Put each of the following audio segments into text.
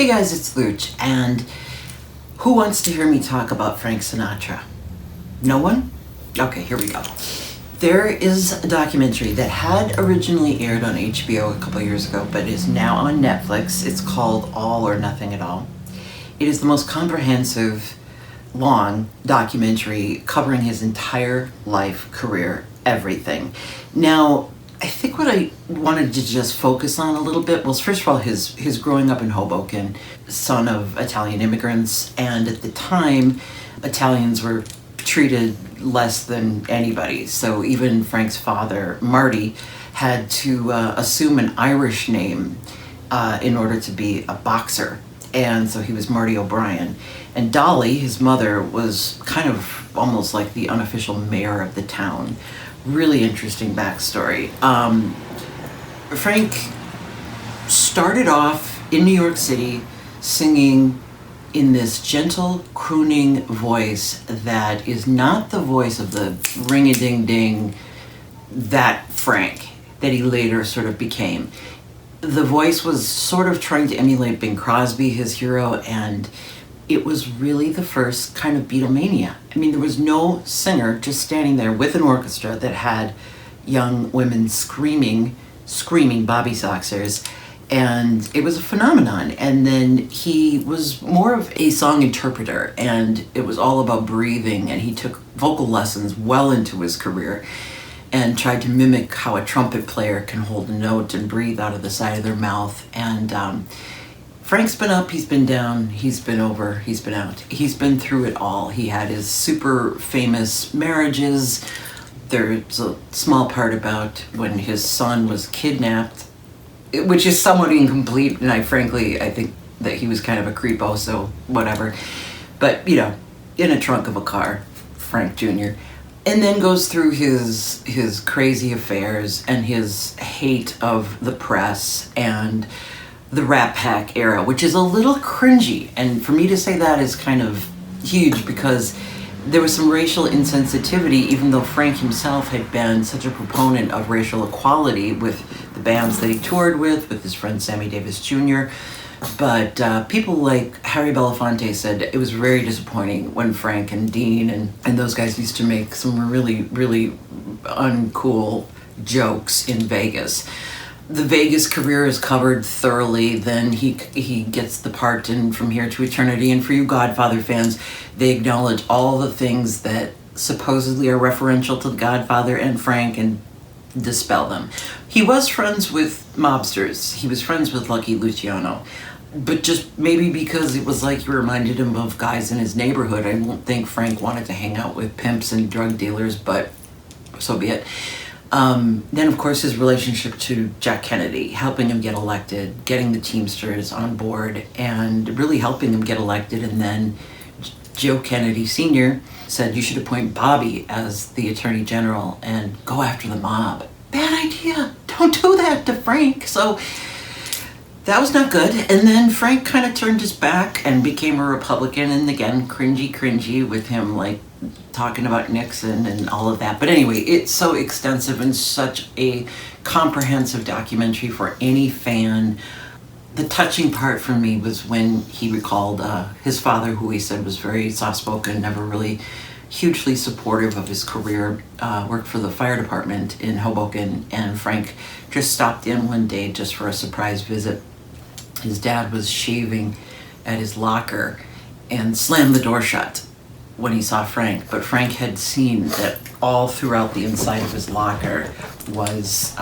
Hey guys, it's Looch, and who wants to hear me talk about Frank Sinatra? No one? Okay, here we go. There is a documentary that had originally aired on HBO a couple years ago, but is now on Netflix. It's called All or Nothing at All. It is the most comprehensive, long documentary covering his entire life, career, everything. Now, I think what I wanted to just focus on a little bit was, first of all, his growing up in Hoboken, son of Italian immigrants, and at the time, Italians were treated less than anybody. So even Frank's father, Marty, had to assume an Irish name in order to be a boxer. And so he was Marty O'Brien. And Dolly, his mother, was kind of almost like the unofficial mayor of the town. Really interesting backstory. Frank started off in New York City singing in this gentle, crooning voice that is not the voice of the ring-a-ding-ding, that Frank that he later sort of became. The voice was sort of trying to emulate Bing Crosby, his hero, and it was really the first kind of Beatlemania. I mean, there was no singer just standing there with an orchestra that had young women screaming Bobby Soxers, and it was a phenomenon. And then he was more of a song interpreter, and it was all about breathing, and he took vocal lessons well into his career and tried to mimic how a trumpet player can hold a note and breathe out of the side of their mouth. And Frank's been up, he's been down, he's been over, he's been out. He's been through it all. He had his super famous marriages. There's a small part about when his son was kidnapped, which is somewhat incomplete, and I think that he was kind of a creepo, so whatever. But, you know, in a trunk of a car, Frank Jr., and then goes through his crazy affairs and his hate of the press and the Rat Pack era, which is a little cringy. And for me to say that is kind of huge because there was some racial insensitivity, even though Frank himself had been such a proponent of racial equality with the bands that he toured with his friend Sammy Davis Jr. But people like Harry Belafonte said it was very disappointing when Frank and Dean and those guys used to make some really, really uncool jokes in Vegas. The Vegas career is covered thoroughly. Then he gets the part in From Here to Eternity. And for you Godfather fans, they acknowledge all the things that supposedly are referential to the Godfather and Frank and dispel them. He was friends with mobsters. He was friends with Lucky Luciano. But just maybe because it was like he reminded him of guys in his neighborhood. I don't think Frank wanted to hang out with pimps and drug dealers, but so be it. Then, of course, his relationship to Jack Kennedy, helping him get elected, getting the Teamsters on board, and really helping him get elected. And then Joe Kennedy Sr. said, you should appoint Bobby as the Attorney General and go after the mob. Bad idea. Don't do that to Frank. So that was not good. And then Frank kind of turned his back and became a Republican. And again, cringy with him, like, talking about Nixon and all of that. But anyway, it's so extensive and such a comprehensive documentary for any fan. The touching part for me was when he recalled his father, who he said was very soft-spoken, never really hugely supportive of his career, worked for the fire department in Hoboken, and Frank just stopped in one day just for a surprise visit. His dad was shaving at his locker and slammed the door shut when he saw Frank, but Frank had seen that all throughout the inside of his locker was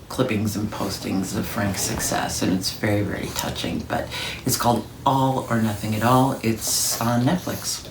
clippings and postings of Frank's success, and it's very, very touching. But it's called All or Nothing at All. It's on Netflix.